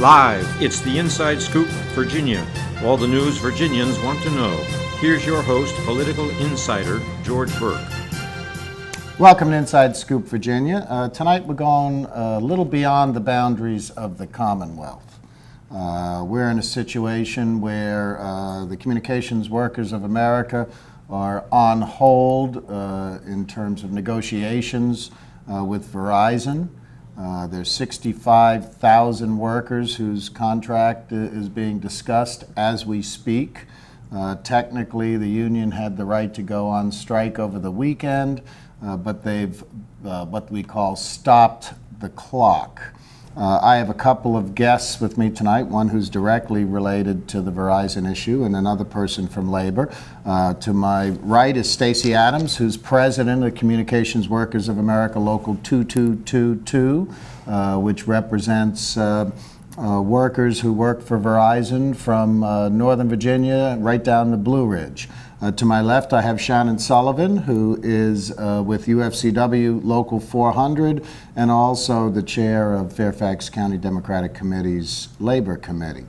Live, it's the Inside Scoop, Virginia. All the news Virginians want to know. Here's your host, political insider, George Burke. Welcome to Inside Scoop, Virginia. Tonight we're going a little beyond the boundaries of the Commonwealth. We're in a situation where the Communications Workers of America are on hold in terms of negotiations with Verizon. There's 65,000 workers whose contract is being discussed as we speak. Technically, the union had the right to go on strike over the weekend, but they've what we call stopped the clock. I have a couple of guests with me tonight, one who's directly related to the Verizon issue and another person from labor. To my right is Stacie Adams, who's president of the Communications Workers of America Local 2222, which represents workers who work for Verizon from Northern Virginia right down to Blue Ridge. To my left, I have Shannon Sullivan, who is with UFCW Local 400 and also the chair of Fairfax County Democratic Committee's Labor Committee.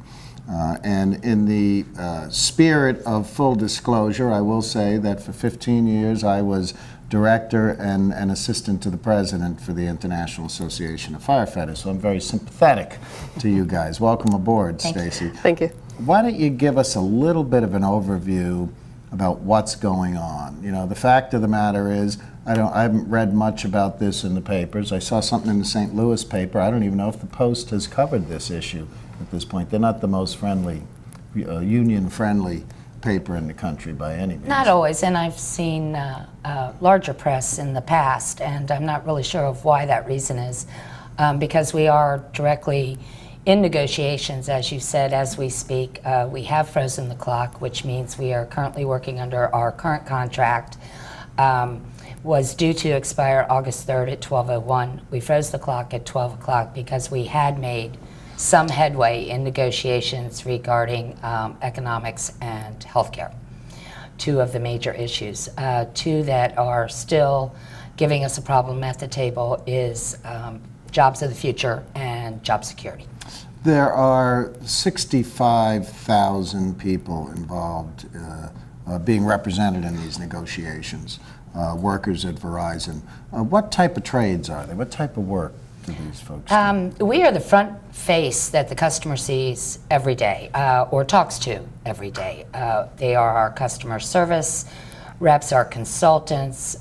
And in the spirit of full disclosure, I will say that for 15 years I was director and assistant to the president for the International Association of Firefighters. So I'm very sympathetic to you guys. Welcome aboard, Stacie. Thank you. Why don't you give us a little bit of an overview about what's going on? You know, the fact of the matter is, I haven't read much about this in the papers. I saw something in the St. Louis paper. I don't even know if the Post has covered this issue at this point. They're not the most friendly, union-friendly paper in the country by any means. Not always, and I've seen larger press in the past, and I'm not really sure of why that reason is, because we are directly in negotiations, as you said, as we speak. We have frozen the clock, which means we are currently working under our current contract. Was due to expire August 3rd at 12:01. We froze the clock at 12 o'clock because we had made some headway in negotiations regarding economics and healthcare, two of the major issues. Two that are still giving us a problem at the table is jobs of the future and job security. There are 65,000 people involved being represented in these negotiations, workers at Verizon. What type of trades are they? What type of work do these folks do? We are the front face that the customer sees every day, or talks to every day. They are our customer service reps, our consultants.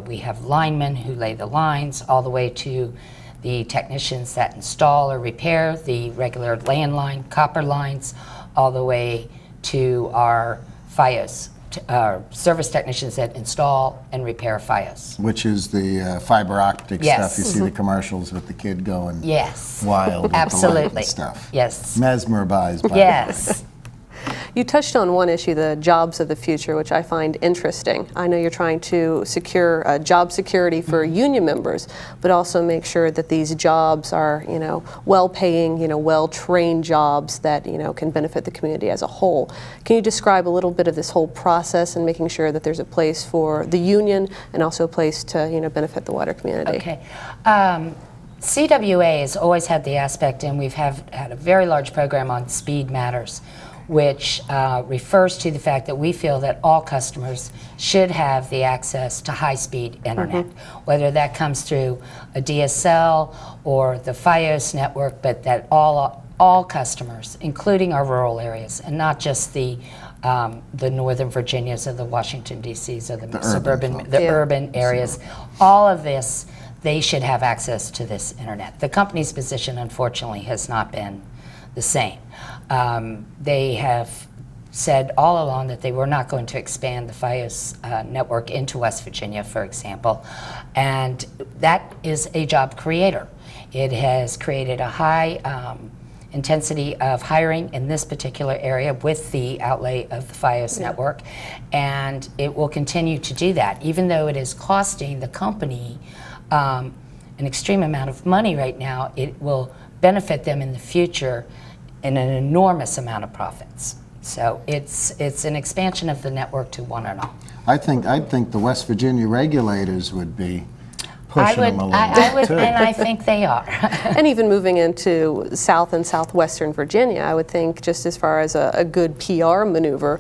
We have linemen who lay the lines, all the way to the technicians that install or repair the regular landline copper lines, all the way to our FiOS, service technicians that install and repair FiOS. Which is the fiber optic Yes. stuff. You see the commercials with the kid going Yes. wild with the light Absolutely. and stuff. Yes. Mesmerized by Yes. You touched on one issue, the jobs of the future, which I find interesting. I know you're trying to secure job security for union members, but also make sure that these jobs are, well-paying, well-trained jobs that, can benefit the community as a whole. Can you describe a little bit of this whole process and making sure that there's a place for the union and also a place to, benefit the wider community? Okay. CWA has always had the aspect, and we've had a very large program on Speed Matters, which refers to the fact that we feel that all customers should have the access to high-speed internet, whether that comes through a DSL or the FiOS network, but that all customers, including our rural areas, and not just the Northern Virginias or the Washington D.C.s or the suburban, urban areas, all of this, they should have access to this internet. The company's position, unfortunately, has not been the same. They have said all along that they were not going to expand the FiOS network into West Virginia, for example, and that is a job creator. It has created a high intensity of hiring in this particular area with the outlay of the FiOS network, and it will continue to do that, even though it is costing the company an extreme amount of money right now. It will benefit them in the future in an enormous amount of profits. So it's an expansion of the network to one and all. I think the West Virginia regulators would be pushing them a little I would, bit, too. and I think they are. And even moving into South and Southwestern Virginia, I would think just as far as a good PR maneuver,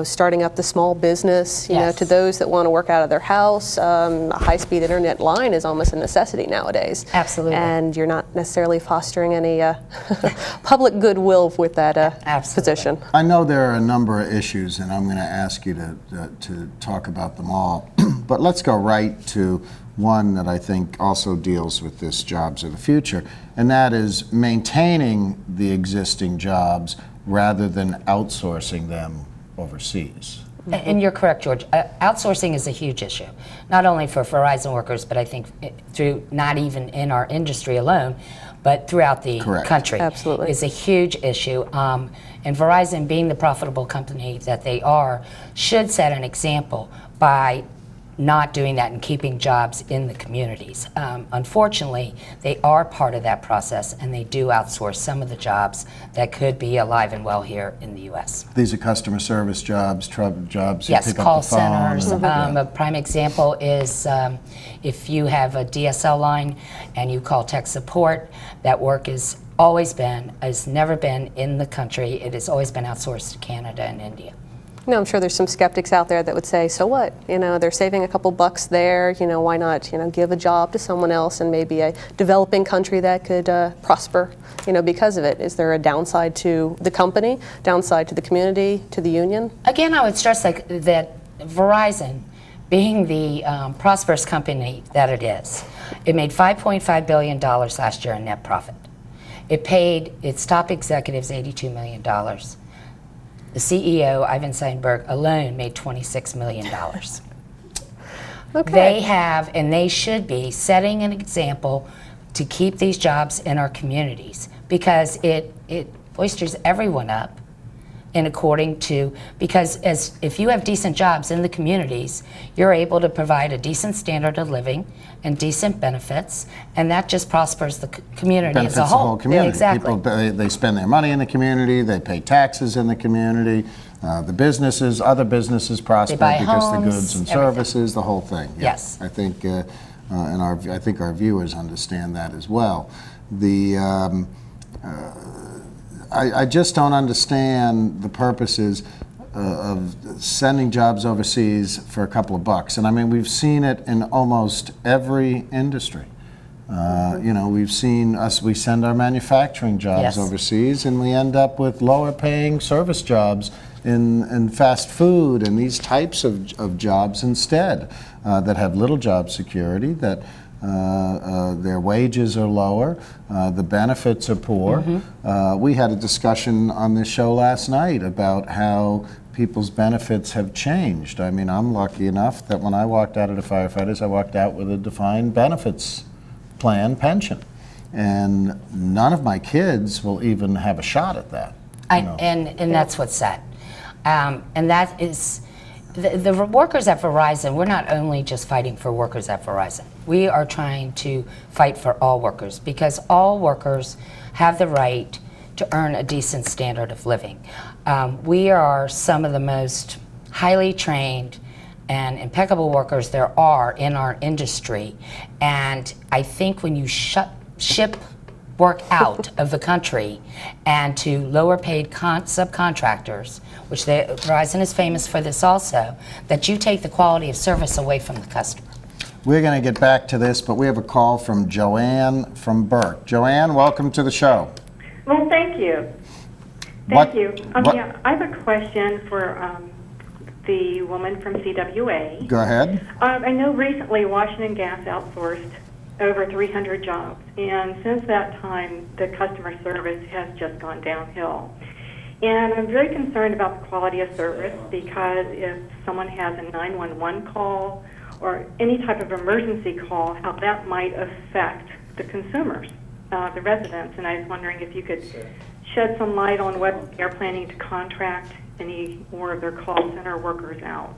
starting up the small business, you know, Yes. to those that want to work out of their house, a high-speed internet line is almost a necessity nowadays. Absolutely. And you're not necessarily fostering any public goodwill with that Absolutely. position. I know there are a number of issues, and I'm going to ask you to talk about them all. But let's go right to one that I think also deals with this jobs of the future, and that is maintaining the existing jobs rather than outsourcing them overseas. And you're correct, George. Outsourcing is a huge issue, not only for Verizon workers, but I think through not even in our industry alone, but throughout the Correct. country. Absolutely. Is a huge issue. And Verizon, being the profitable company that they are, should set an example by not doing that and keeping jobs in the communities. Unfortunately, they are part of that process, and they do outsource some of the jobs that could be alive and well here in the U.S. These are customer service jobs, jobs you Yes, pick call up the phone. centers. A prime example is if you have a DSL line and you call tech support, that work has never been in the country. It has always been outsourced to Canada and India. No, I'm sure there's some skeptics out there that would say, so what? You know, they're saving a couple bucks there. You know, why not, give a job to someone else in maybe a developing country that could prosper, because of it? Is there a downside to the company, downside to the community, to the union? Again, I would stress that Verizon, being the prosperous company that it is, it made $5.5 billion last year in net profit. It paid its top executives $82 million. The CEO, Ivan Burke, alone made $26 million. Okay. They have, and they should be, setting an example to keep these jobs in our communities, because it boisters everyone up because if you have decent jobs in the communities, you're able to provide a decent standard of living and decent benefits, and that just prospers the community Benefits as a whole. the whole community. Exactly. People, they spend their money in the community, they pay taxes in the community, other businesses prosper buy because the homes, goods and everything. services, the whole thing. Yeah. Yes. I think, I think our viewers understand that as well. I just don't understand the purposes of sending jobs overseas for a couple of bucks. And I mean, we've seen it in almost every industry. We've seen we send our manufacturing jobs Yes. overseas, and we end up with lower paying service jobs in fast food and these types of jobs instead that have little job security, that their wages are lower, the benefits are poor. We had a discussion on this show last night about how people's benefits have changed. I mean, I'm lucky enough that when I walked out of the firefighters, I walked out with a defined benefits plan pension. And none of my kids will even have a shot at that. And that's what's sad. And that is, the workers at Verizon, we're not only just fighting for workers at Verizon. We are trying to fight for all workers, because all workers have the right to earn a decent standard of living. We are some of the most highly trained and impeccable workers there are in our industry. And I think when you ship work out of the country and to lower paid subcontractors, which Verizon is famous for this also, that you take the quality of service away from the customer. We're going to get back to this, but we have a call from Joanne from Burke. Joanne, welcome to the show. Well, thank you. What- Thank you. what- Yeah, I have a question for the woman from CWA. Go ahead. I know recently Washington Gas outsourced over 300 jobs, and since that time, the customer service has just gone downhill. And I'm very concerned about the quality of service, because if someone has a 911 call or any type of emergency call, how that might affect the consumers, the residents. And I was wondering if you could shed some light on whether they're planning to contract any more of their call center workers out.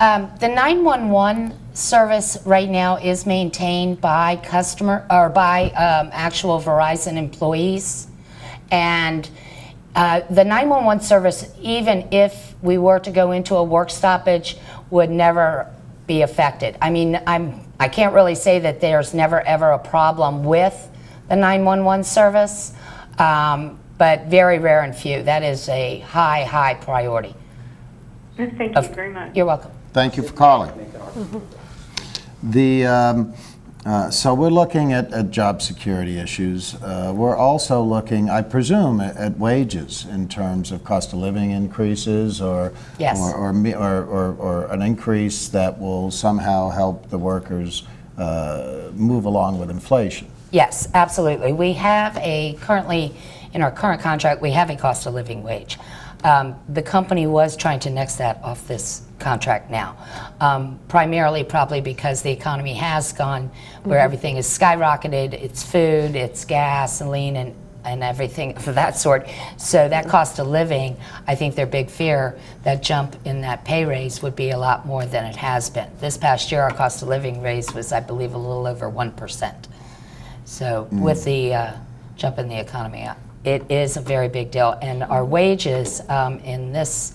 The 911 service right now is maintained by actual Verizon employees, and the 911 service, even if we were to go into a work stoppage, would never be affected. I mean, I'm I can't really say that there's never ever a problem with the 911 service, but very rare and few. That is a high priority. Thank you very much. You're welcome. Thank you for calling. So we're looking at job security issues. We're also looking, I presume, at wages in terms of cost of living increases, or Yes. or an increase that will somehow help the workers move along with inflation. Yes, absolutely. We have currently, in our current contract, we have a cost of living wage. The company was trying to nix that off this contract now, primarily probably because the economy has gone where everything is skyrocketed. It's food, it's gasoline, and everything of that sort. So that cost of living, I think their big fear, that jump in that pay raise would be a lot more than it has been. This past year, our cost of living raise was, I believe, a little over 1%. So with the jump in the economy, it is a very big deal. And our wages in this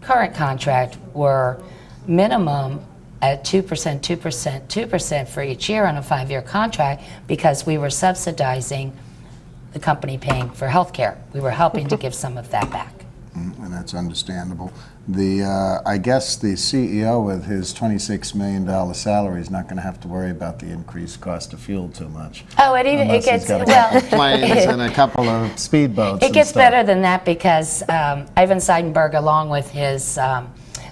current contract were minimum at 2%, 2%, 2% for each year on a 5-year contract, because we were subsidizing the company paying for health care. We were helping to give some of that back. And that's understandable. I guess the CEO with his $26 million salary is not going to have to worry about the increased cost of fuel too much. Oh, it Unless gets, he's got a well, couple of planes and a couple of speedboats. it and gets stuff. better than that, because Ivan Seidenberg, along with his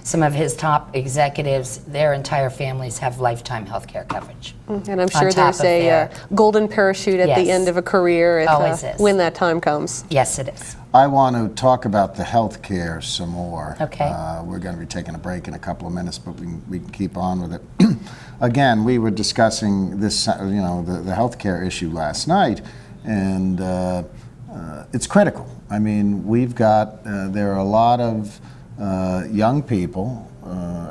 some of his top executives, their entire families have lifetime health care coverage. And I'm sure top there's of a their- golden parachute at the Yes. end of a career if, Always is. when that time comes. Yes, it is. I want to talk about the health care some more. Okay. We're going to be taking a break in a couple of minutes, but we can keep on with it. Again, we were discussing this, the health care issue last night, and it's critical. I mean, we've got, there are a lot of young people,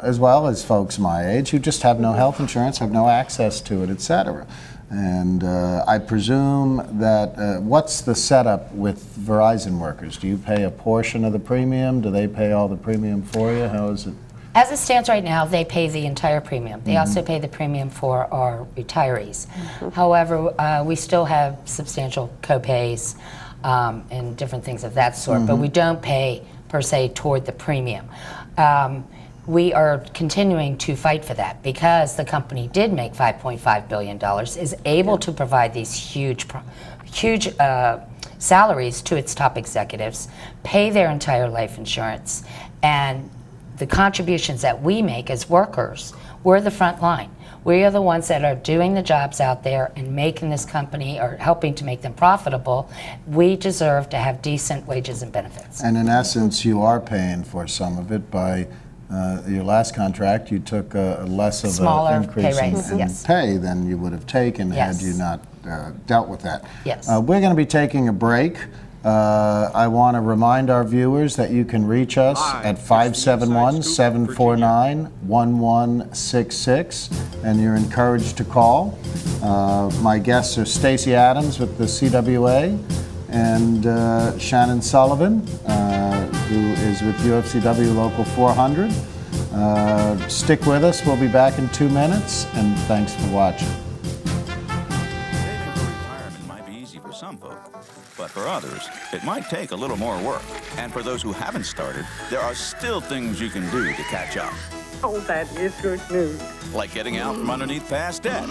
as well as folks my age, who just have no health insurance, have no access to it, et cetera. And I presume that, what's the setup with Verizon workers? Do you pay a portion of the premium? Do they pay all the premium for you? How is it? As it stands right now, they pay the entire premium. They also pay the premium for our retirees. However, we still have substantial co-pays and different things of that sort, but we don't pay per se toward the premium. We are continuing to fight for that, because the company did make $5.5 billion, is able to provide these huge salaries to its top executives, pay their entire life insurance, and the contributions that we make as workers, we're the front line. We are the ones that are doing the jobs out there and making this company, or helping to make them profitable. We deserve to have decent wages and benefits. And in essence, you are paying for some of it by your last contract. You took a less of Smaller an increase pay raise, in yes. pay than you would have taken had Yes. you not dealt with that. Yes. We're going to be taking a break. I want to remind our viewers that you can reach us Live, at it's the Inside Scoop, 571-749-1166, and you're encouraged to call. My guests are Stacie Adams with the CWA and Shannon Sullivan, who is with UFCW Local 400. Stick with us. We'll be back in 2 minutes, and thanks for watching. Saving for retirement might be easy for some folk, but for others, it might take a little more work. And for those who haven't started, there are still things you can do to catch up. Oh, that is good news. Like getting out from underneath past debt.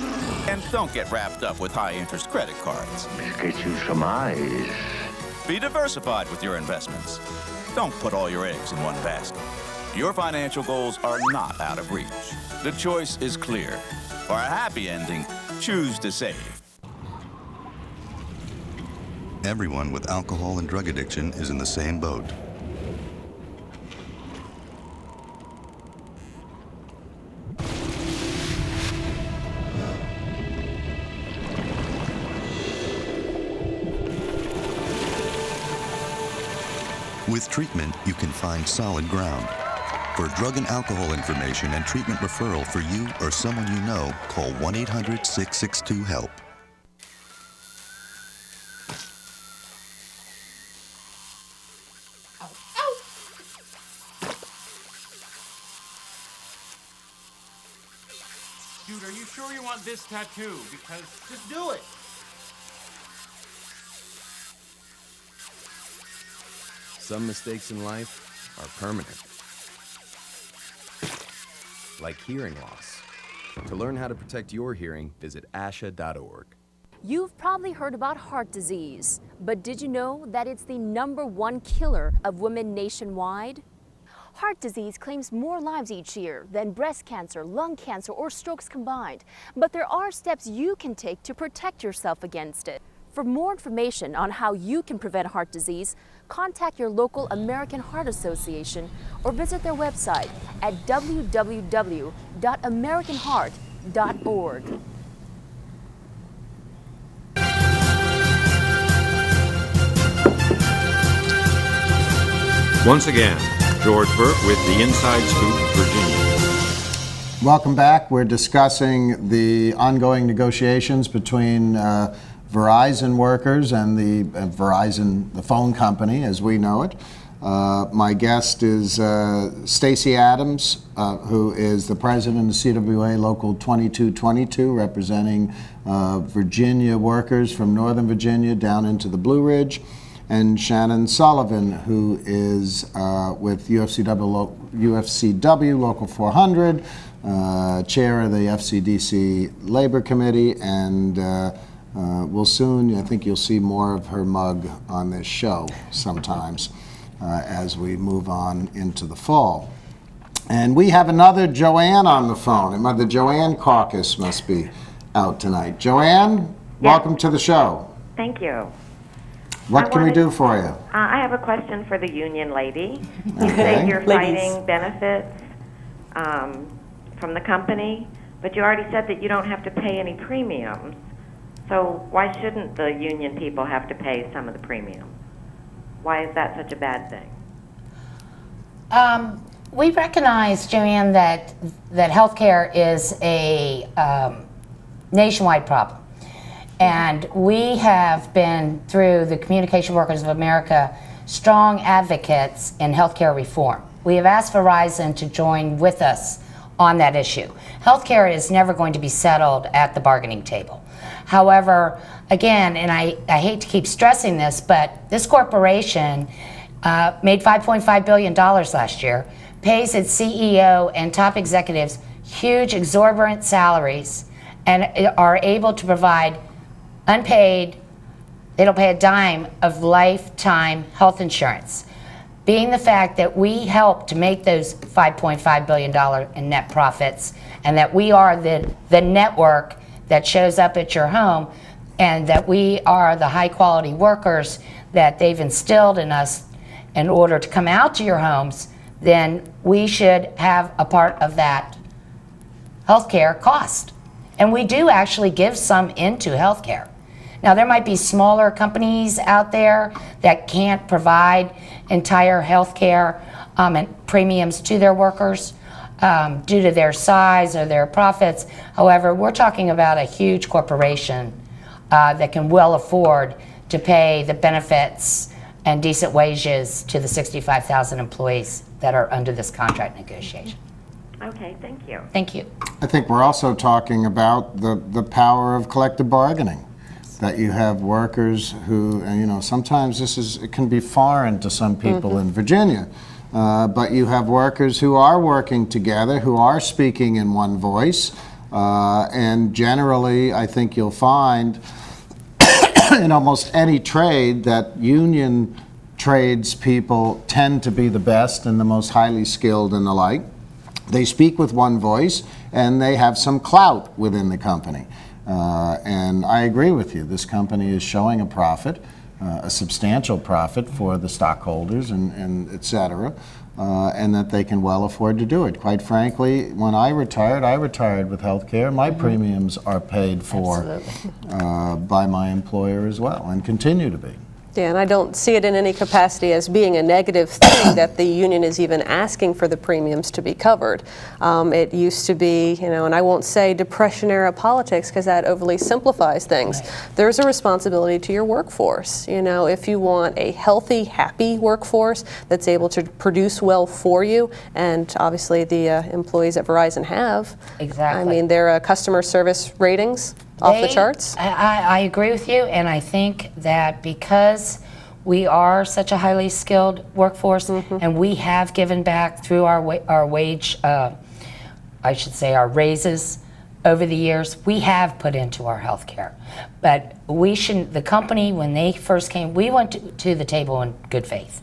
And don't get wrapped up with high-interest credit cards. Get you some eyes. Be diversified with your investments. Don't put all your eggs in one basket. Your financial goals are not out of reach. The choice is clear. For a happy ending, choose to save. Everyone with alcohol and drug addiction is in the same boat. With treatment, you can find solid ground. For drug and alcohol information and treatment referral for you or someone you know, call 1-800-662-HELP. Dude, are you you sure you want this tattoo? Because just do it. Some mistakes in life are permanent. Like hearing loss. To learn how to protect your hearing, visit asha.org. You've probably heard about heart disease, but did you know that it's the #1 killer of women nationwide? Heart disease claims more lives each year than breast cancer, lung cancer, or strokes combined. But there are steps you can take to protect yourself against it. For more information on how you can prevent heart disease, contact your local American Heart Association or visit their website at www.americanheart.org. Once again, George Burke with the Inside Scoop, Virginia. Welcome back. We're discussing the ongoing negotiations between Verizon workers and the Verizon, the phone company as we know it. My guest is Stacie Adams, who is the president of CWA Local 2222, representing Virginia workers from Northern Virginia down into the Blue Ridge, and Shannon Sullivan, who is with UFCW Local 400, chair of the FCDC Labor Committee, and we'll soon, I think you'll see more of her mug on this show sometimes as we move on into the fall. And we have another Joanne on the phone. The Joanne caucus must be out tonight. Joanne, welcome to the show. Thank you. What can we do for you? I have a question for the union lady. You say you're fighting benefits from the company, but you already said that you don't have to pay any premiums. So why shouldn't the union people have to pay some of the premium? Why is that such a bad thing? We recognize, Joanne, that healthcare is a nationwide problem. And we have been, through the Communication Workers of America, strong advocates in healthcare reform. We have asked Verizon to join with us on that issue. Healthcare is never going to be settled at the bargaining table. However, again, and I hate to keep stressing this, but this corporation made $5.5 billion last year, pays its CEO and top executives huge, exorbitant salaries, and are able to provide unpaid, they don't pay a dime of lifetime health insurance. Being the fact that we help to make those $5.5 billion in net profits, and that we are the network that shows up at your home, and that we are the high quality workers that they've instilled in us in order to come out to your homes, then we should have a part of that healthcare cost. And we do actually give some into healthcare. Now, there might be smaller companies out there that can't provide entire healthcare and premiums to their workers due to their size or their profits. However, we're talking about a huge corporation that can well afford to pay the benefits and decent wages to the 65,000 employees that are under this contract negotiation. Okay, thank you. Thank you. I think we're also talking about the power of collective bargaining. That you have workers who, sometimes it can be foreign to some people in Virginia, but you have workers who are working together, who are speaking in one voice, and generally I think you'll find in almost any trade that union tradespeople tend to be the best and the most highly skilled and the like. They speak with one voice and they have some clout within the company. And I agree with you. This company is showing a profit, a substantial profit for the stockholders and et cetera, and that they can well afford to do it. Quite frankly, when I retired with health care. My premiums are paid for by my employer as well and continue to be. Yeah, and I don't see it in any capacity as being a negative thing that the union is even asking for the premiums to be covered. It used to be, and I won't say Depression-era politics because that overly simplifies things. Right. There's a responsibility to your workforce. If you want a healthy, happy workforce that's able to produce well for you, and obviously the employees at Verizon have. Exactly. I mean, their customer service ratings off the charts? I agree with you, and I think that because we are such a highly skilled workforce, and we have given back through our wage, I should say our raises over the years, we have put into our health care. But we shouldn't, the company, when they first came, we went to the table in good faith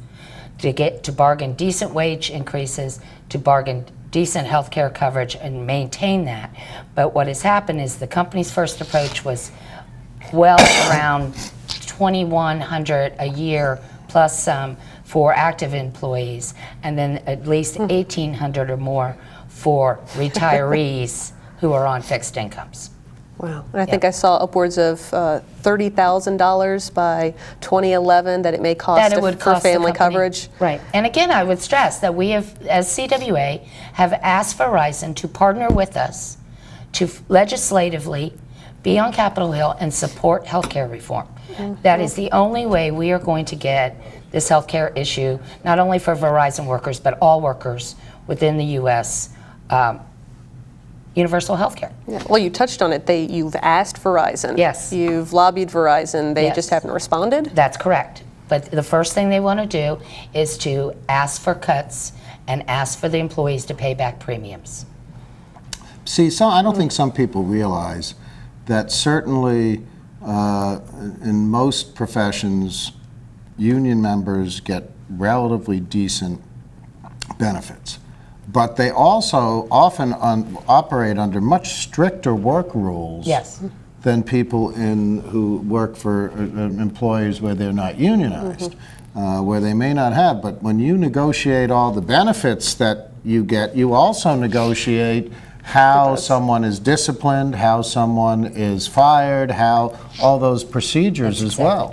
to bargain decent wage increases, to bargain decent health care coverage and maintain that. But what has happened is the company's first approach was well around $2,100 a year plus some for active employees, and then at least $1,800 or more for retirees who are on fixed incomes. Wow. And I think I saw upwards of $30,000 by 2011 that it may cost for family coverage. Right. And again, I would stress that we have, as CWA, have asked Verizon to partner with us to legislatively be on Capitol Hill and support healthcare reform. That is the only way we are going to get this healthcare issue, not only for Verizon workers, but all workers within the U.S., universal health care. Yeah. Well, you touched on it. You've asked Verizon. Yes. You've lobbied Verizon. They just haven't responded? That's correct. But the first thing they want to do is to ask for cuts and ask for the employees to pay back premiums. See, I don't think some people realize that certainly in most professions, union members get relatively decent benefits. But they also often operate under much stricter work rules than people who work for employers where they're not unionized, where they may not have. But when you negotiate all the benefits that you get, you also negotiate how someone is disciplined, how someone is fired, how all those procedures as well.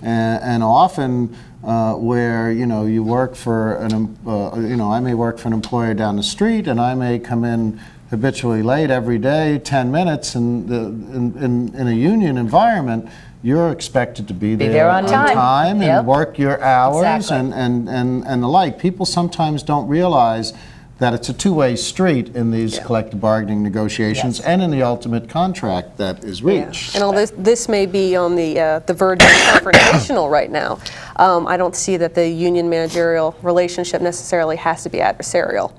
And often where you work for I may work for an employer down the street, and I may come in habitually late every day, 10 minutes, and in a union environment, you're expected to be there on time and work your hours and the like. People sometimes don't realize that it's a two-way street in these collective bargaining negotiations and in the ultimate contract that is reached. And all this may be on the verge of confrontational right now. I don't see that the union managerial relationship necessarily has to be adversarial.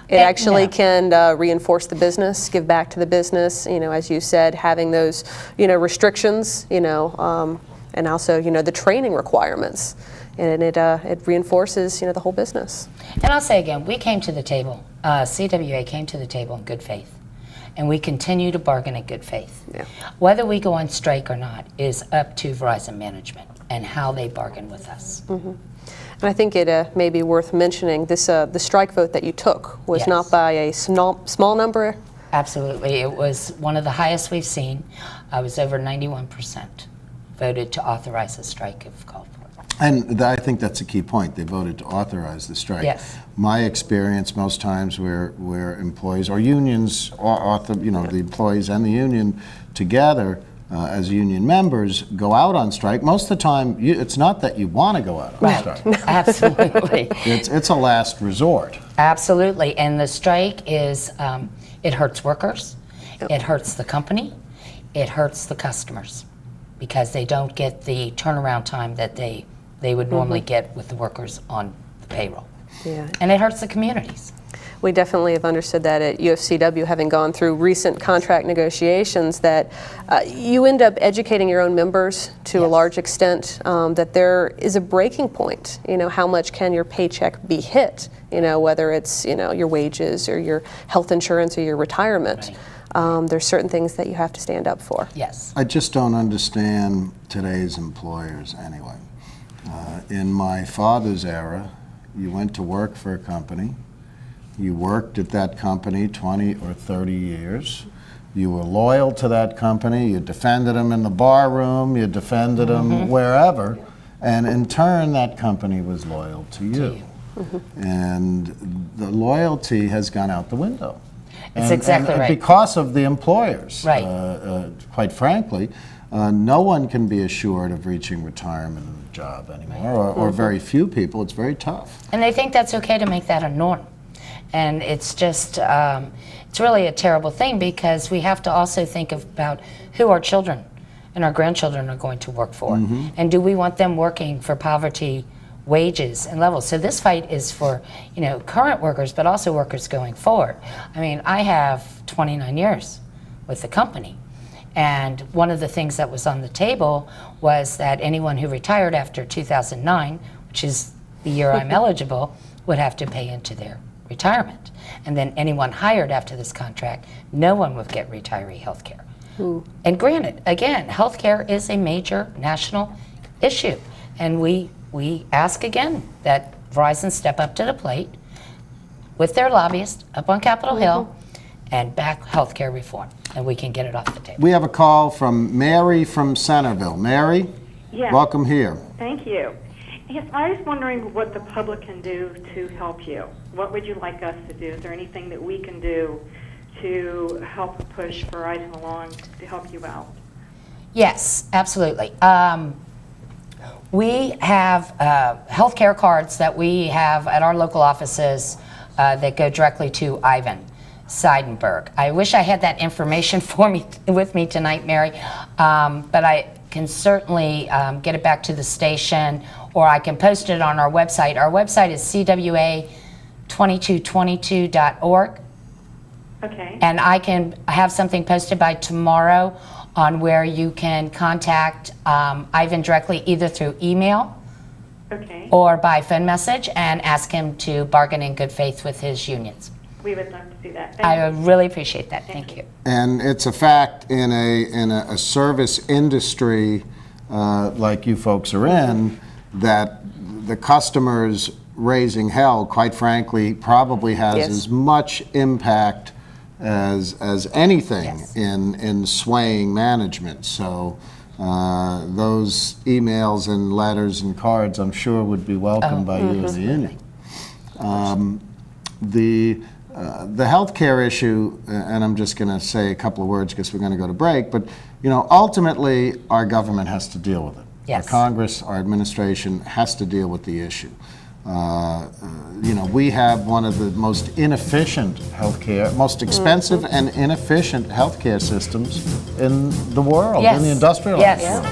It actually can reinforce the business, give back to the business, as you said, having those, restrictions, and also, the training requirements. And it reinforces, the whole business. And I'll say again, we came to the table, CWA came to the table in good faith, and we continue to bargain in good faith. Whether we go on strike or not is up to Verizon management and how they bargain with us. And I think it may be worth mentioning this: the strike vote that you took was not by a small number. Absolutely, it was one of the highest we've seen. I was over 91% voted to authorize a strike if called for. And I think that's a key point. They voted to authorize the strike. Yes. My experience, most times where employees or unions, the employees and the union together as union members go out on strike, most of the time it's not that you want to go out on strike. Absolutely. It's a last resort. Absolutely. And the strike is, it hurts workers, it hurts the company, it hurts the customers because they don't get the turnaround time that they would normally get with the workers on the payroll. And it hurts the communities. We definitely have understood that at UFCW, having gone through recent contract negotiations, that you end up educating your own members to a large extent, that there is a breaking point. How much can your paycheck be hit? Whether it's your wages or your health insurance or your retirement. There's certain things that you have to stand up for. Yes. I just don't understand today's employers anyway. In my father's era, you went to work for a company. You worked at that company 20 or 30 years. You were loyal to that company. You defended them in the bar room. You defended them wherever. And in turn, that company was loyal to you. And the loyalty has gone out the window. It's exactly right. Because of the employers. Right. Quite frankly, no one can be assured of reaching retirement in a job anymore, or very few people. It's very tough. And they think that's okay to make that a norm. And it's just, it's really a terrible thing, because we have to also think about who our children and our grandchildren are going to work for. And do we want them working for poverty wages and levels? So this fight is for, you know, current workers, but also workers going forward. I mean, I have 29 years with the company. And one of the things that was on the table was that anyone who retired after 2009, which is the year I'm eligible, would have to pay into their retirement. And then anyone hired after this contract, no one would get retiree health care. And granted, again, health care is a major national issue. And we ask again that Verizon step up to the plate with their lobbyists up on Capitol Hill and back health care reform, and we can get it off the table. We have a call from Mary from Centerville. Mary, welcome here. Thank you. Yes, I was wondering what the public can do to help you. What would you like us to do? Is there anything that we can do to help push Verizon along to help you out? Yes, absolutely. We have health care cards that we have at our local offices that go directly to Ivan Seidenberg. I wish I had that information with me tonight, Mary, but I can certainly get it back to the station, or I can post it on our website. Our website is CWA2222.org. Okay. And I can have something posted by tomorrow on where you can contact Ivan directly, either through email or by phone message, and ask him to bargain in good faith with his unions. We would love to do that. I would really appreciate that. Thank you. And it's a fact in a service industry like you folks are in, that the customers raising hell, quite frankly, probably has as much impact as anything in swaying management. So those emails and letters and cards, I'm sure, would be welcomed by you and the union. The healthcare issue, and I'm just going to say a couple of words because we're going to go to break, but you know, ultimately our government has to deal with it. Our Congress, our administration has to deal with the issue. You know, we have one of the most inefficient healthcare, most expensive and inefficient healthcare systems in the world, in the industrialized world.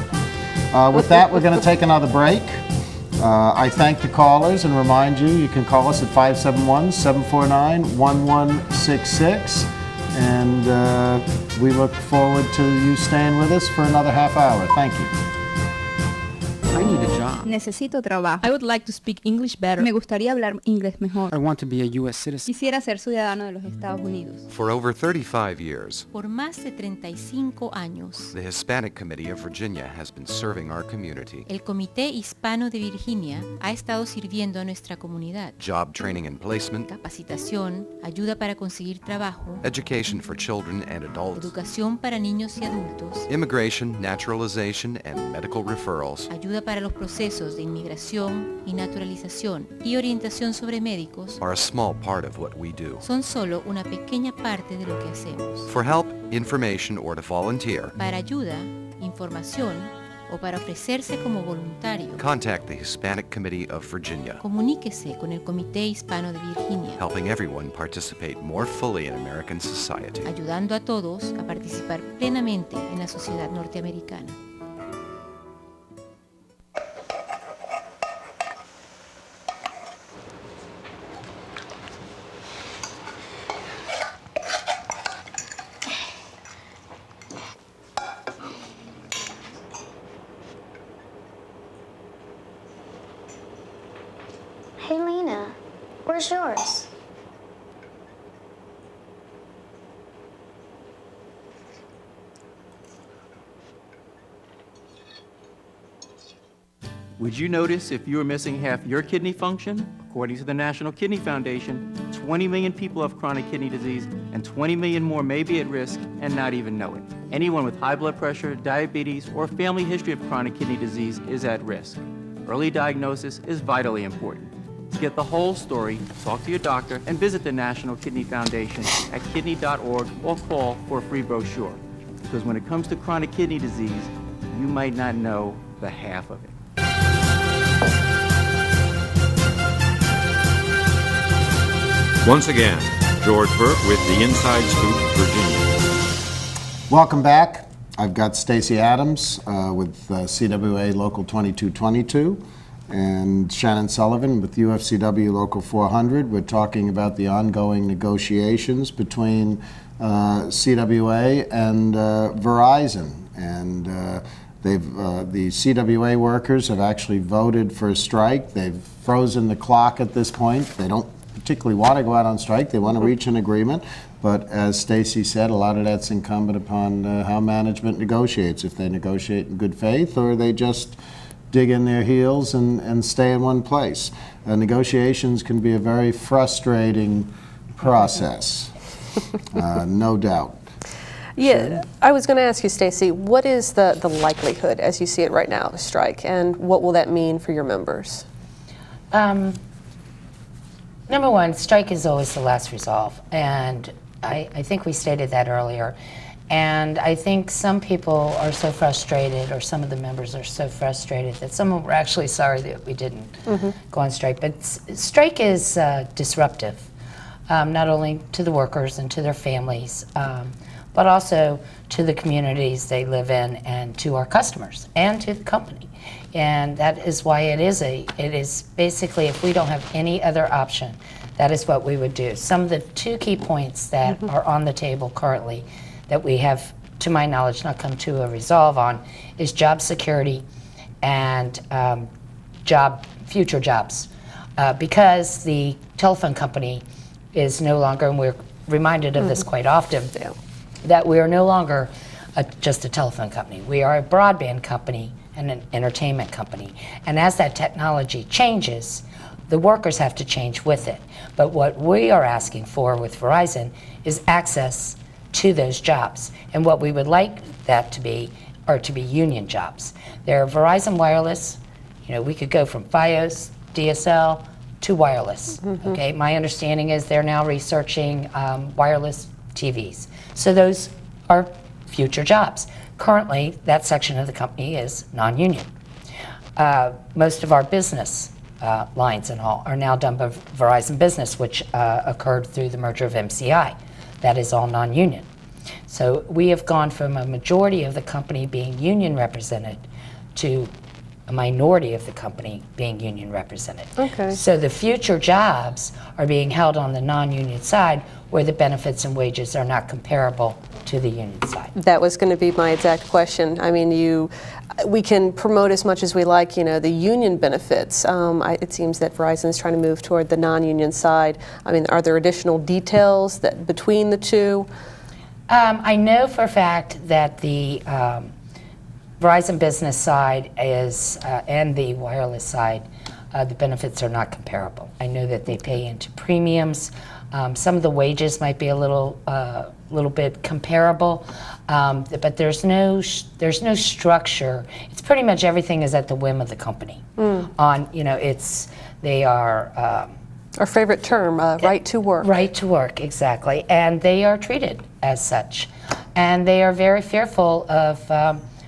With that, we're going to take another break. I thank the callers and remind you, you can call us at 571-749-1166. And we look forward to you staying with us for another half hour. Thank you. I need a job. Necesito trabajo. I would like to speak English better. Me gustaría hablar inglés mejor. I want to be a U.S. citizen. Quisiera ser ciudadano de los Estados Unidos. For over 35 years, Por más de 35 años, the Hispanic Committee of Virginia has been serving our community. el Comité Hispano de Virginia ha estado sirviendo a nuestra comunidad. Job training and placement, Capacitación, ayuda para conseguir trabajo, education for children and adults, educación para niños y adultos, immigration, naturalization, and medical referrals. ayuda para los procesos de inmigración y naturalización y orientación sobre médicos Are a small part of what we do. son solo una pequeña parte de lo que hacemos. For help, information, or to volunteer, Para ayuda, información o para ofrecerse como voluntario, contact the Hispanic Committee of Virginia, comuníquese con el Comité Hispano de Virginia, helping everyone participate more fully in American society. ayudando a todos a participar plenamente en la sociedad norteamericana. Hey, Lena, where's yours? Would you notice if you were missing half your kidney function? According to the National Kidney Foundation, 20 million people have chronic kidney disease, and 20 million more may be at risk and not even know it. Anyone with high blood pressure, diabetes, or family history of chronic kidney disease is at risk. Early diagnosis is vitally important. To get the whole story, talk to your doctor and visit the National Kidney Foundation at kidney.org or call for a free brochure. Because when it comes to chronic kidney disease, you might not know the half of it. Once again, George Burke with the Inside Scoop, Virginia. Welcome back. I've got Stacie Adams with CWA Local 2222 and Shannon Sullivan with UFCW Local 400. We're talking about the ongoing negotiations between CWA and Verizon. And the CWA workers have actually voted for a strike. They've frozen the clock at this point. They don't particularly want to go out on strike. They want to reach an agreement. But as Stacie said, a lot of that's incumbent upon how management negotiates. If they negotiate in good faith or they just dig in their heels and stay in one place. Negotiations can be a very frustrating process, no doubt. Yeah, I was going to ask you, Stacie, what is the likelihood, as you see it right now, of a strike, and what will that mean for your members? Number one, strike is always the last resolve, and I think we stated that earlier. And I think some people are so frustrated, or some of the members are so frustrated, that some of them were actually sorry that we didn't go on strike. But strike is disruptive, not only to the workers and to their families, but also to the communities they live in and to our customers and to the company. And that is why it is basically, if we don't have any other option, that is what we would do. Some of the two key points that are on the table currently that we have, to my knowledge, not come to a resolve on is job security and future jobs. Because the telephone company is no longer, and we're reminded of this quite often, that we are no longer just a telephone company. We are a broadband company and an entertainment company. And as that technology changes, the workers have to change with it. But what we are asking for with Verizon is access to those jobs. And what we would like that to be are to be union jobs. There are Verizon Wireless, we could go from Fios, DSL to wireless. Okay, my understanding is they're now researching wireless TVs. So those are future jobs. Currently, that section of the company is non-union. Most of our business lines and all are now done by Verizon Business, which occurred through the merger of MCI. That is all non-union. So we have gone from a majority of the company being union represented to a minority of the company being union represented. Okay. So the future jobs are being held on the non-union side, where the benefits and wages are not comparable to the union side. That was going to be my exact question. I mean, we can promote as much as we like, the union benefits. It seems that Verizon is trying to move toward the non-union side. I mean, are there additional details that between the two? I know for a fact that the Verizon business side is, and the wireless side, the benefits are not comparable. I know that they pay into premiums. Some of the wages might be a little bit comparable, but there's no structure. It's pretty much everything is at the whim of the company. They are our favorite term, right to work. Right to work, exactly, and they are treated as such, and they are very fearful of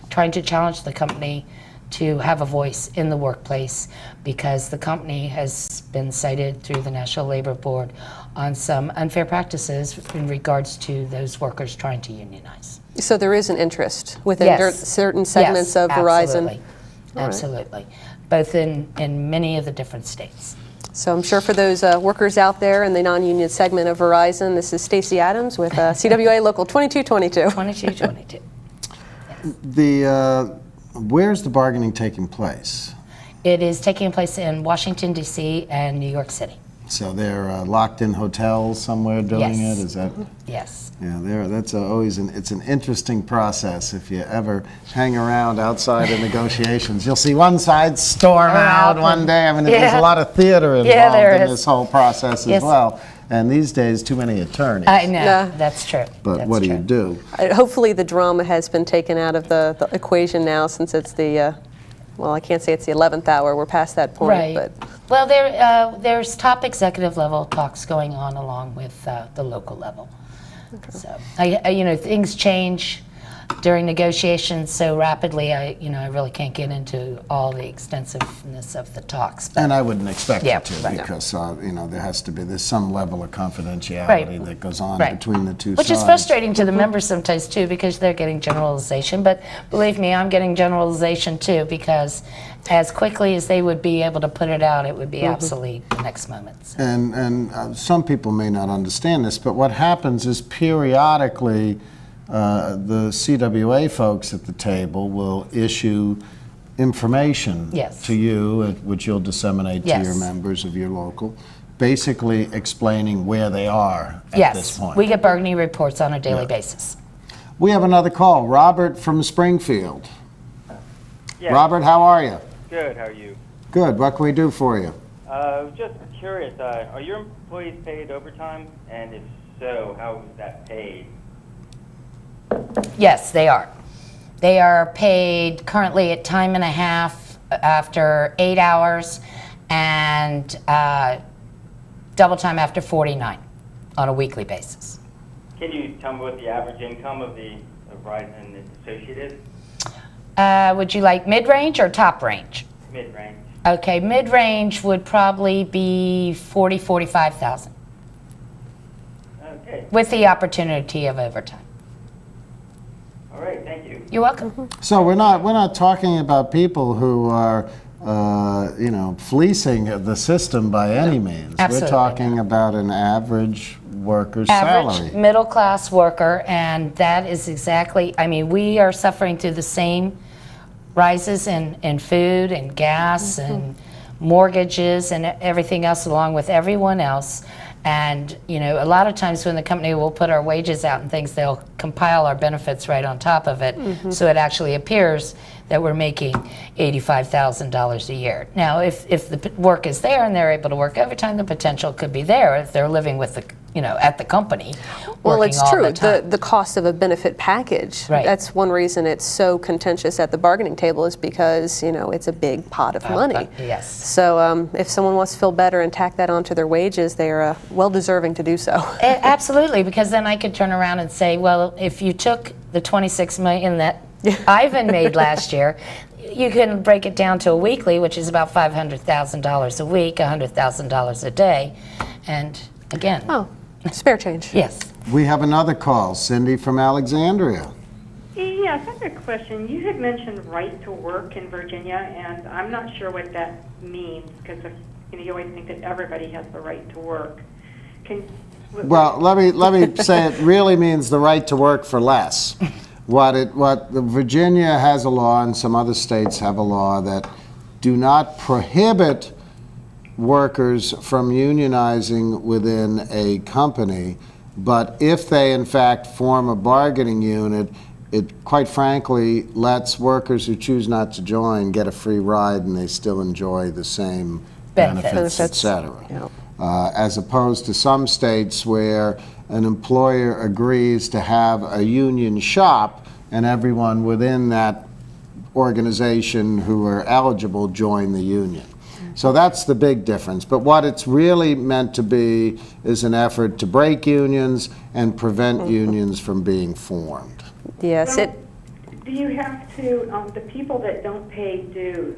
trying to challenge the company to have a voice in the workplace, because the company has been cited through the National Labor Board on some unfair practices in regards to those workers trying to unionize. So there is an interest within certain segments of Verizon? Absolutely. Both in many of the different states. So I'm sure for those workers out there in the non-union segment of Verizon, this is Stacie Adams with CWA Local 2222. 2222. Where's the bargaining taking place? It is taking place in Washington, D.C. and New York City. So they're locked in hotels somewhere doing it? Is that? Yes. Yeah, that's always it's an interesting process. If you ever hang around outside of negotiations, you'll see one side storm out one day. I mean, there's a lot of theater involved in this whole process as well. And these days, too many attorneys. I know, that's true. But what do you do? Hopefully the drama has been taken out of the equation now, since it's the well, I can't say it's the 11th hour, we're past that point, Right. but Well, there's top executive level talks going on along with the local level. So, things change during negotiations so rapidly. I really can't get into all the extensiveness of the talks. But And I wouldn't expect Yeah, it to, right. because there's some level of confidentiality that goes on between the two Which sides. is frustrating to the members sometimes too, because they're getting generalization. But believe me, I'm getting generalization too, because as quickly as they would be able to put it out, it would be obsolete the next moment. So. And some people may not understand this, but what happens is periodically the CWA folks at the table will issue information to you, which you'll disseminate to your members of your local, basically explaining where they are at this point. We get bargaining reports on a daily basis. We have another call. Robert from Springfield. Yes. Robert, how are you? Good, how are you? Good. What can we do for you? Just curious, are your employees paid overtime? And if so, how is that paid? Yes, they are. They are paid currently at time and a half after 8 hours and double time after 49 on a weekly basis. Can you tell me what the average income of Verizon associate is? Would you like mid-range or top range? Mid-range. Okay, mid-range would probably be 40, 45,000. Okay. With the opportunity of overtime. All right, thank you. You're welcome. So we're not talking about people who are fleecing the system by any means. Absolutely We're talking about an average worker's Average salary. middle-class worker, and that is exactly, we are suffering through the same rises in food and gas and mortgages and everything else along with everyone else. And, a lot of times when the company will put our wages out and things, they'll compile our benefits right on top of it. So it actually appears that we're making $85,000 a year. Now, if the work is there and they're able to work overtime, the potential could be there if they're living with at the company. Well, working it's all true. the time. The cost of a benefit package. Right. That's one reason it's so contentious at the bargaining table, is because it's a big pot of money. Yes. So if someone wants to feel better and tack that onto their wages, they are well deserving to do so. Absolutely, because then I could turn around and say, well, if you took the $26 million that Ivan made last year, you can break it down to a weekly, which is about $500,000 a week, $100,000 a day, and again. Oh, spare change. Yes. We have another call. Cindy from Alexandria. Yes, I have a question. You had mentioned right to work in Virginia, and I'm not sure what that means, because you always think that everybody has the right to work. Well, let me say it really means the right to work for less. Virginia has a law, and some other states have a law, that do not prohibit workers from unionizing within a company, but if they in fact form a bargaining unit, it quite frankly lets workers who choose not to join get a free ride, and they still enjoy the same benefits, etc. Yep. As opposed to some states where an employer agrees to have a union shop, and everyone within that organization who are eligible join the union. So that's the big difference. But what it's really meant to be is an effort to break unions and prevent unions from being formed. Yes. Do you have to, the people that don't pay dues,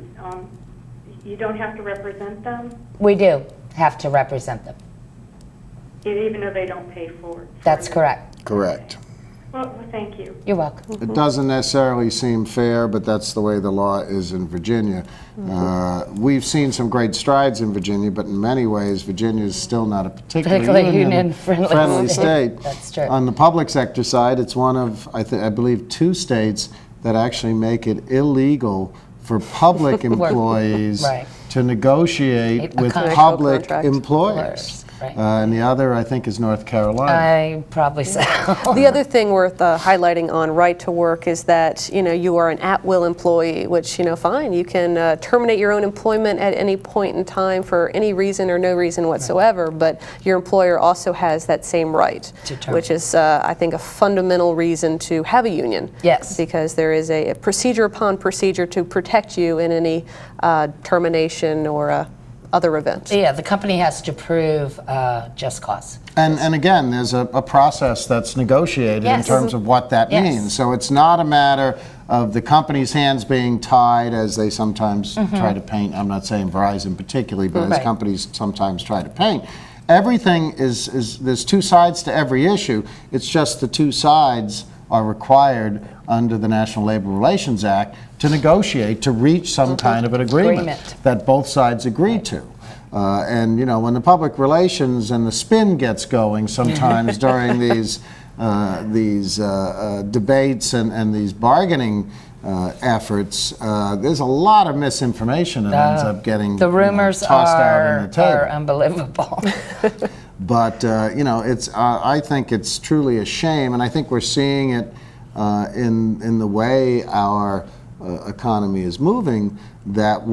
you don't have to represent them? We do have to represent them. Even though they don't pay for it? That's correct. Correct. Well, thank you. You're welcome. It doesn't necessarily seem fair, but that's the way the law is in Virginia. We've seen some great strides in Virginia, but in many ways, Virginia is still not a particularly union-friendly state. That's true. On the public sector side, it's one of, I believe, 2 states that actually make it illegal for public employees to negotiate with public employers. Right. And the other, I think, is North Carolina. Probably so. The other thing worth highlighting on right to work is that, you know, you are an at-will employee, which, you know, fine, you can terminate your own employment at any point in time for any reason or no reason whatsoever, but your employer also has that same right, which is, I think, a fundamental reason to have a union. Yes. Because there is a procedure upon procedure to protect you in any termination or other event. Yeah, the company has to prove just cause. And again, there's a process that's negotiated in terms of what that means. So it's not a matter of the company's hands being tied as they sometimes try to paint. I'm not saying Verizon particularly, but as companies sometimes try to paint. Everything is there's two sides to every issue. It's just the two sides are required under the National Labor Relations Act to negotiate, to reach some kind of an agreement that both sides agree to. And, you know, when the public relations and the spin gets going sometimes during these debates and these bargaining efforts, there's a lot of misinformation that ends up getting the rumors tossed out on the table. are unbelievable. But you know, it's I think it's truly a shame, and I think we're seeing it in the way our economy is moving. That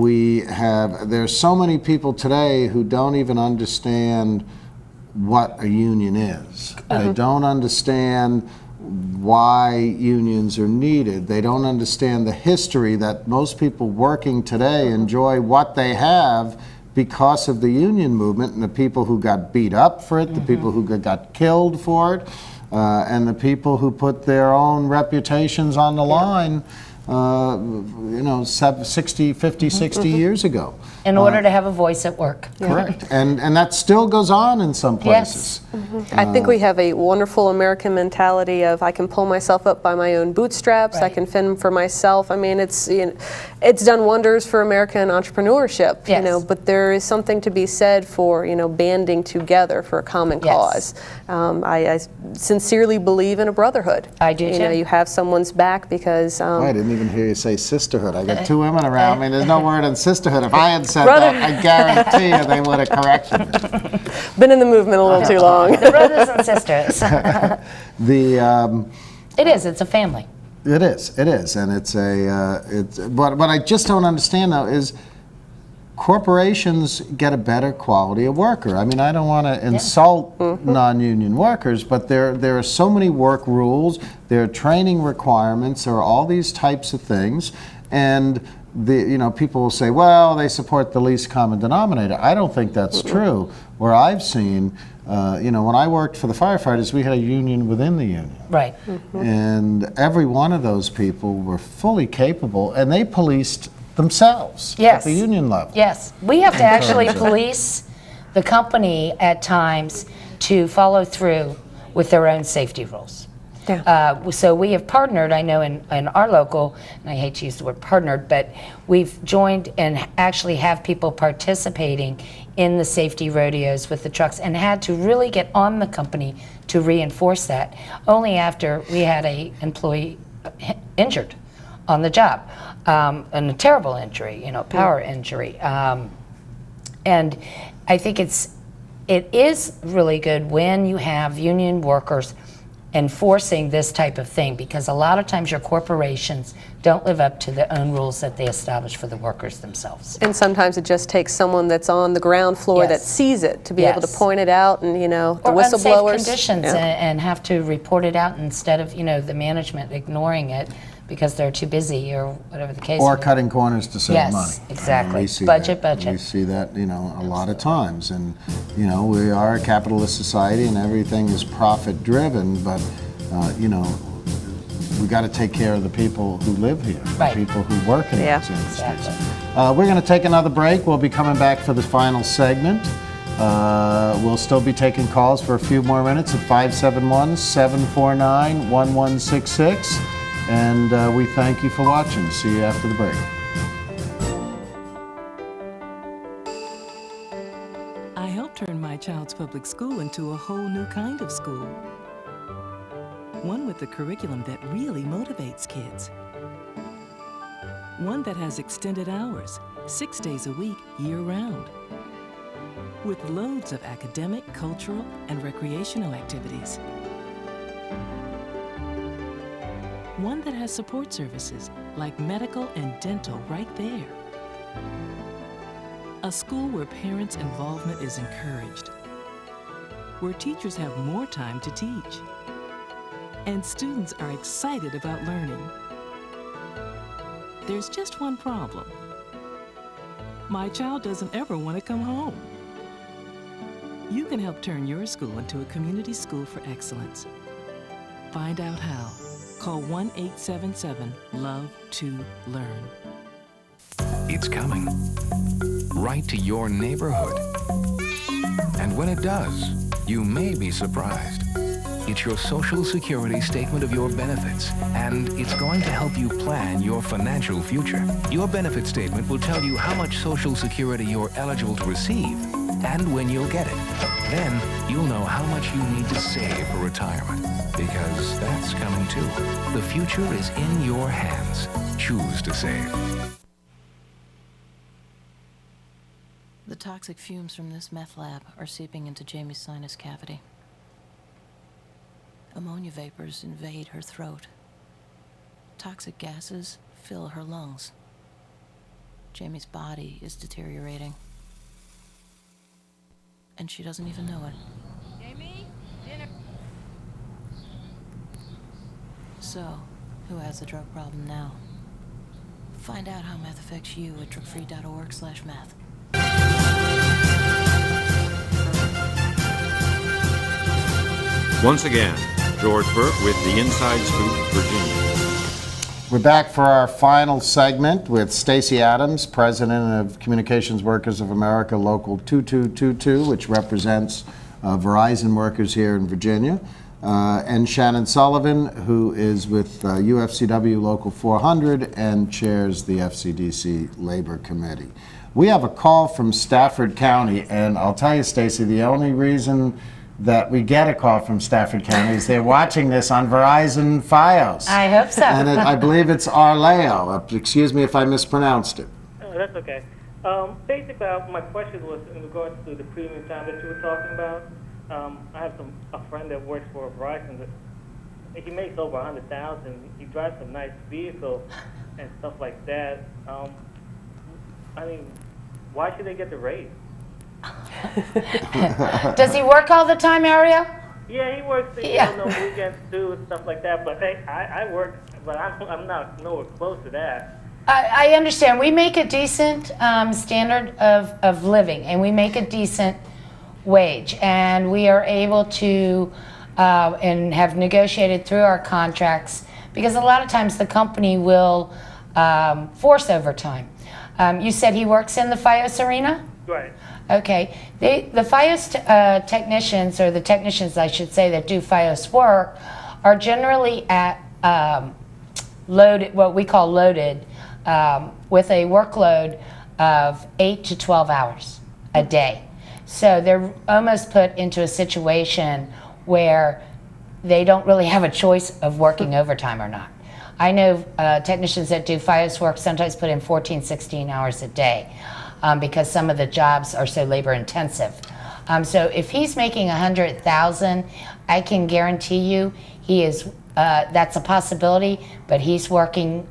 there's so many people today who don't even understand what a union is. They don't understand why unions are needed. They don't understand the history that most people working today enjoy what they have because of the union movement and the people who got beat up for it, the people who got killed for it, and the people who put their own reputations on the line, you know, 50, 60 years ago. In order to have a voice at work. Correct. And that still goes on in some places. Yes. I think we have a wonderful American mentality of I can pull myself up by my own bootstraps, I can fend for myself. I mean, it's, you know, it's done wonders for American entrepreneurship, you know, but there is something to be said for, you know, banding together for a common cause. I sincerely believe in a brotherhood. I do too. You know, you have someone's back because... I didn't even hear you say sisterhood. I got two women around me. There's no word in sisterhood. If I had said that, I guarantee you they would have corrected me. Been in the movement a little too long. The brothers and sisters. It is. It's a family. It is, and it's what I just don't understand though is corporations get a better quality of worker. I mean, I don't want to insult non-union workers, but there are so many work rules, there are training requirements, there are all these types of things, and you know, people will say, well, they support the least common denominator. I don't think that's true. Where I've seen, you know, when I worked for the firefighters, we had a union within the union. Right. And every one of those people were fully capable, and they policed themselves at the union level. Yes. We have to actually police the company at times to follow through with their own safety rules. So we have partnered, I know in our local, and I hate to use the word partnered, but we've joined and actually have people participating in the safety rodeos with the trucks and had to really get on the company to reinforce that, only after we had an employee injured on the job, and a terrible injury, you know, power injury. And I think it is really good when you have union workers enforcing this type of thing, because a lot of times your corporations don't live up to their own rules that they establish for the workers themselves. And sometimes it just takes someone that's on the ground floor that sees it to be able to point it out, and, you know, the whistleblowers. Unsafe conditions and have to report it out instead of, you know, the management ignoring it because they're too busy or whatever the case. Or cutting corners to save money. Yes, exactly. We see budget. We see that, you know, a lot of times. And, you know, we are a capitalist society and everything is profit driven, but, you know, we got to take care of the people who live here, the people who work in these industries. We're going to take another break. We'll be coming back for the final segment. We'll still be taking calls for a few more minutes at 571-749-1166. And we thank you for watching. See you after the break. I helped turn my child's public school into a whole new kind of school. One with a curriculum that really motivates kids. One that has extended hours, 6 days a week, year-round. with loads of academic, cultural, and recreational activities. One that has support services like medical and dental right there. A school where parents' involvement is encouraged, where teachers have more time to teach, and students are excited about learning. There's just one problem. My child doesn't ever want to come home. You can help turn your school into a community school for excellence. Find out how. Call 1-877-LOVE-TO-LEARN. It's coming. Right to your neighborhood. And when it does, you may be surprised. It's your Social Security statement of your benefits, and it's going to help you plan your financial future. Your benefit statement will tell you how much Social Security you're eligible to receive and when you'll get it. Then you'll know how much you need to save for retirement, because that's coming too. The future is in your hands. Choose to save. The toxic fumes from this meth lab are seeping into Jamie's sinus cavity. Ammonia vapors invade her throat. Toxic gases fill her lungs. Jamie's body is deteriorating. And she doesn't even know it. Jamie, dinner. So, who has the drug problem now? Find out how meth affects you at drugfree.org/meth. Once again, George Burke with the Inside Scoop, Virginia. We're back for our final segment with Stacie Adams, President of Communications Workers of America Local 2222, which represents Verizon workers here in Virginia, and Shannon Sullivan, who is with UFCW Local 400 and chairs the FCDC Labor Committee. We have a call from Stafford County, and I'll tell you, Stacie, the only reason that we get a call from Stafford County is they're watching this on Verizon Fios. I hope so. And I believe it's Arleo. Excuse me if I mispronounced it. Oh, that's okay. Basically, my question was in regards to the premium time that you were talking about. I have a friend that works for Verizon. He makes over $100,000. He drives a nice vehicle and stuff like that. I mean, why should they get the raise? Does he work all the time, Ariel? Yeah, he works on the weekends too and stuff like that. But hey, I work, but I'm not nowhere close to that. I understand. We make a decent standard of living, and we make a decent wage, and we are able to and have negotiated through our contracts, because a lot of times the company will force overtime. You said he works in the Fios arena? Right. Okay. The Fios technicians, or the technicians, I should say, that do Fios work, are generally at loaded, what we call loaded, with a workload of 8 to 12 hours a day. So they're almost put into a situation where they don't really have a choice of working overtime or not. I know technicians that do Fios work sometimes put in 14, 16 hours a day because some of the jobs are so labor intensive. So if he's making $100,000, I can guarantee you he is, that's a possibility, but he's working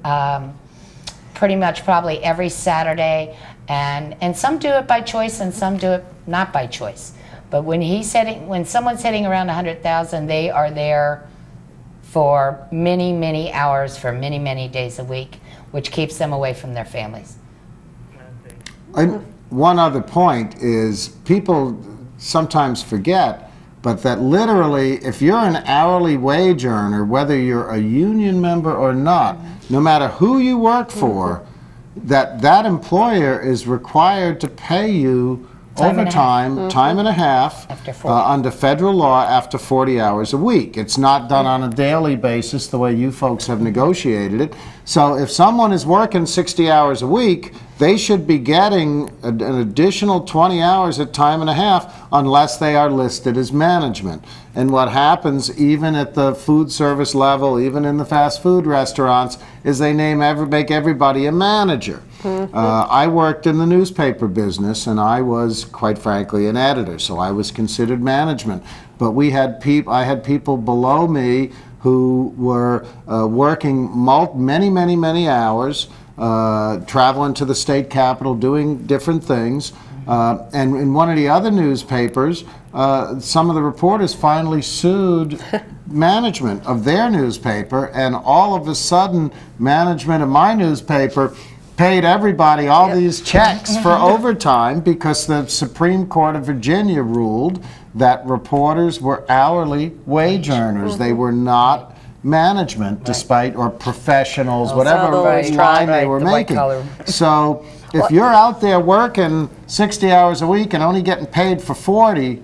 pretty much probably every Saturday, and some do it by choice and some do it not by choice. But when someone's hitting around 100,000, they are there for many, many hours for many, many days a week, which keeps them away from their families. And one other point is people sometimes forget, but that literally, if you're an hourly wage earner, whether you're a union member or not, no matter who you work for, that employer is required to pay you overtime, time and a half, under federal law after 40 hours a week. It's not done on a daily basis the way you folks have negotiated it. So if someone is working 60 hours a week, they should be getting an additional 20 hours at time and a half unless they are listed as management. And what happens even at the food service level, even in the fast food restaurants, is they make everybody a manager. I worked in the newspaper business, and I was, quite frankly, an editor, so I was considered management. But I had people below me who were working many hours, traveling to the state capitol, doing different things. And in one of the other newspapers, some of the reporters finally sued management of their newspaper, and all of a sudden, management of my newspaper paid everybody all these checks for overtime because the Supreme Court of Virginia ruled that reporters were hourly wage earners. They were not management, despite, or professionals, whatever line they were making. So if you're out there working 60 hours a week and only getting paid for 40,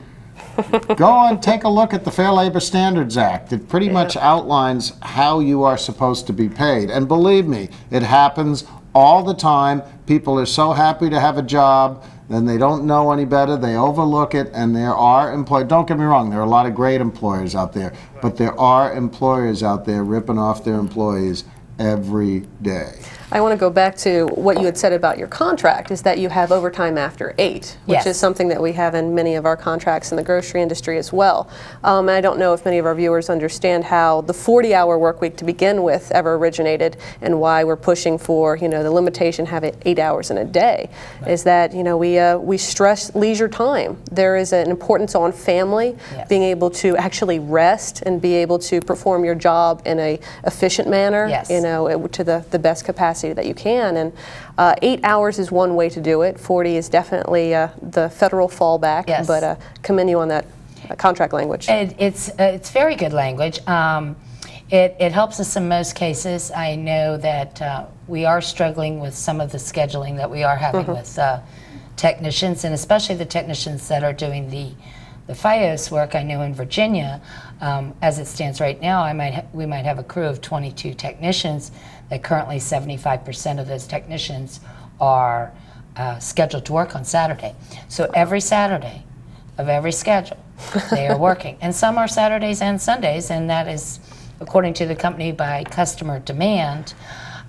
go and take a look at the Fair Labor Standards Act. It pretty much outlines how you are supposed to be paid. And believe me, it happens all the time. People are so happy to have a job, then they don't know any better, they overlook it, and there are employers. Don't get me wrong, there are a lot of great employers out there, but there are employers out there ripping off their employees every day. I want to go back to what you had said about your contract, is that you have overtime after 8, which is something that we have in many of our contracts in the grocery industry as well. And I don't know if many of our viewers understand how the 40-hour work week to begin with ever originated, and why we're pushing for, the limitation, have it 8 hours in a day, is that, we stress leisure time. There is an importance on family, being able to actually rest and be able to perform your job in a efficient manner, to the best capacity that you can. And 8 hours is one way to do it. 40 is definitely the federal fallback, but commend you on that contract language. It's very good language. It helps us in most cases. I know that we are struggling with some of the scheduling that we are having with technicians, and especially the technicians that are doing the FIOS work. I know in Virginia, as it stands right now, we might have a crew of 22 technicians, that currently 75% of those technicians are scheduled to work on Saturday. So every Saturday of every schedule, they are working. And some are Saturdays and Sundays, and that is, according to the company, by customer demand.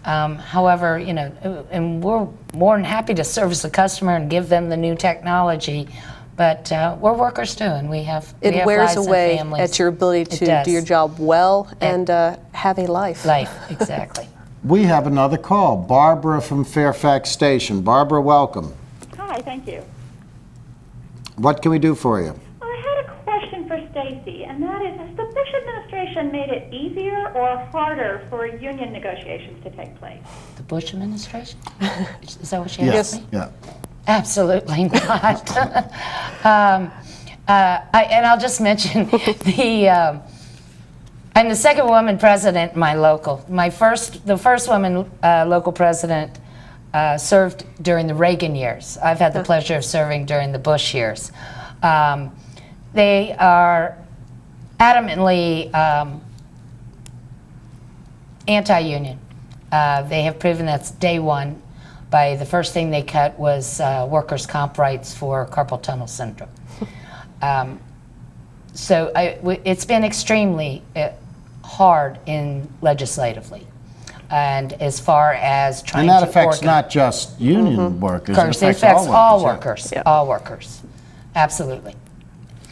However, and we're more than happy to service the customer and give them the new technology. But we're workers too, and we have It wears lives away and families. at your ability to do your job well and have a life. Exactly. We have another call. Barbara from Fairfax Station. Barbara, welcome. Hi, thank you. What can we do for you? I had a question for Stacie, and that is, has the Bush administration made it easier or harder for union negotiations to take place? The Bush administration? Is that what you asked me? Yeah. Absolutely not. And I'll just mention I'm the second woman president in my local. The first woman local president served during the Reagan years. I've had the pleasure of serving during the Bush years. They are adamantly anti-union. They have proven that's day one. By the first thing they cut was workers' comp rights for carpal tunnel syndrome. So it's been extremely hard legislatively. And as far as trying to... And that affects not just union workers, it affects all workers. All workers, absolutely.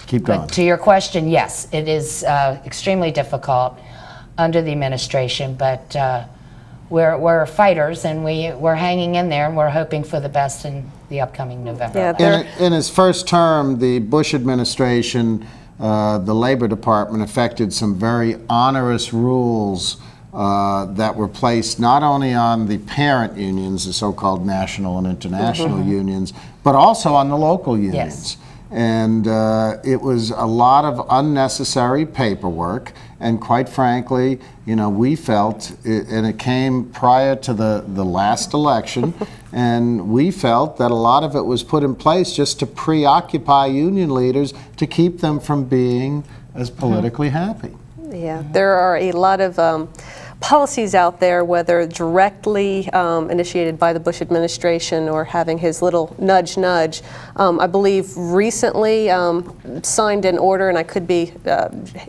Keep going. But to your question, yes, it is extremely difficult under the administration, but we're fighters, and we're hanging in there, and we're hoping for the best in the upcoming November. In his first term, the Bush administration, the Labor Department, affected some very onerous rules that were placed not only on the parent unions, the so-called national and international unions, but also on the local unions. And it was a lot of unnecessary paperwork, and quite frankly, we felt, and it came prior to the last election, and we felt that a lot of it was put in place just to preoccupy union leaders to keep them from being as politically happy. Yeah, there are a lot of policies out there, whether directly initiated by the Bush administration or having his little nudge nudge. I believe recently signed an order, and I could be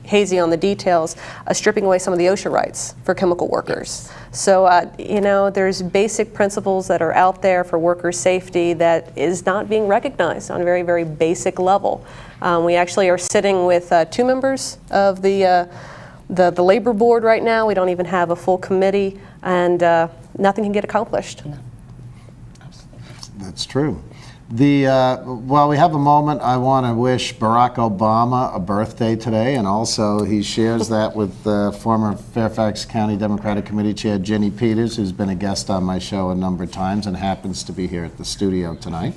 hazy on the details, stripping away some of the OSHA rights for chemical workers. So, you know, there's basic principles that are out there for worker safety that is not being recognized on a very, very basic level. We actually are sitting with 2 members of the labor board right now. We don't even have a full committee, and nothing can get accomplished. No. That's true. While we have a moment, I want to wish Barack Obama a birthday today, and also he shares that with former Fairfax County Democratic Committee Chair Ginny Peters, who's been a guest on my show a number of times and happens to be here at the studio tonight.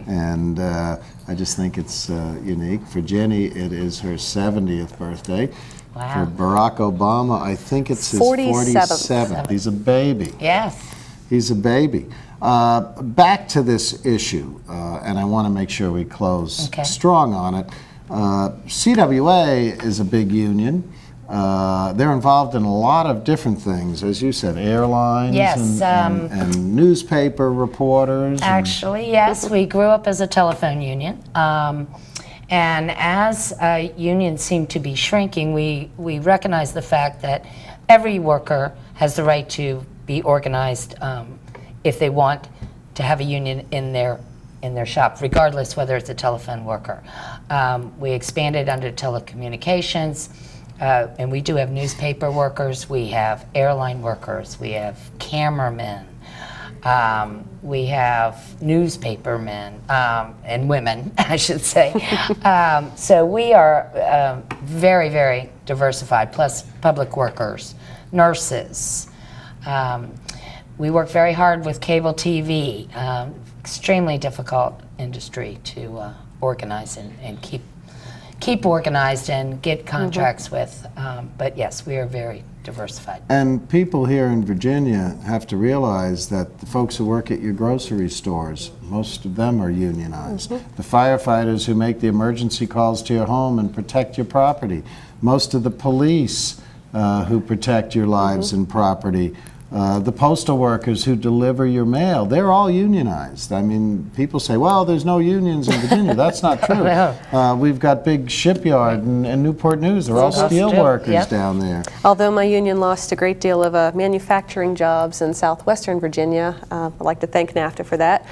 And I just think it's unique. For Ginny, it is her 70th birthday. Wow. For Barack Obama, I think it's his 47th. He's a baby. Yes. He's a baby. Back to this issue, and I want to make sure we close strong on it. CWA is a big union. They're involved in a lot of different things, as you said, airlines and newspaper reporters. Actually, yes, we grew up as a telephone union. And as unions seem to be shrinking, we recognize the fact that every worker has the right to be organized if they want to have a union in their shop, regardless whether it's a telephone worker. We expanded under telecommunications, and we do have newspaper workers, we have airline workers, we have cameramen, we have newspapermen and women, I should say. So we are very, very diversified, plus public workers, nurses. We work very hard with cable TV, extremely difficult industry to organize and keep organized and get contracts with. But yes, we are very diversified. And people here in Virginia have to realize that the folks who work at your grocery stores, most of them are unionized. The firefighters who make the emergency calls to your home and protect your property, most of the police who protect your lives and property, the postal workers who deliver your mail, they're all unionized. I mean, people say, well, there's no unions in Virginia. That's not true. We've got big shipyard and Newport News. They're all steel workers down there. Although my union lost a great deal of manufacturing jobs in southwestern Virginia, I'd like to thank NAFTA for that.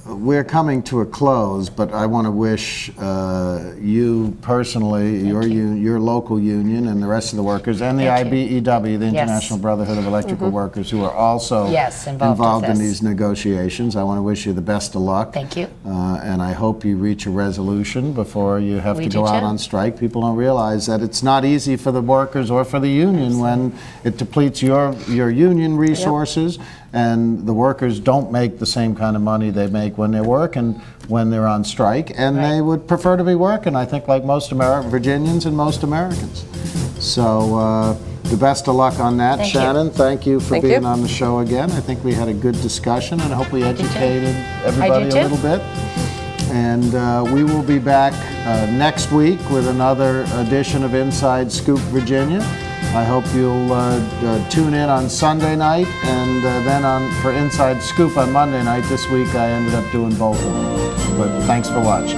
We're coming to a close, but I want to wish you personally, your local union, and the rest of the workers, and the IBEW, the International Brotherhood of Electrical Workers, who are also involved in these negotiations. I want to wish you the best of luck. Thank you. And I hope you reach a resolution before you have to go out on strike. People don't realize that it's not easy for the workers or for the union when it depletes your union resources. And the workers don't make the same kind of money they make when they work and when they're on strike, and they would prefer to be working, I think, like most Virginians and most Americans. So the best of luck on that, Shannon. Thank you for being on the show again. I think we had a good discussion, and I hope we educated everybody a little bit. And we will be back next week with another edition of Inside Scoop Virginia. I hope you'll tune in on Sunday night and then for Inside Scoop on Monday night. This week I ended up doing both of them. But thanks for watching.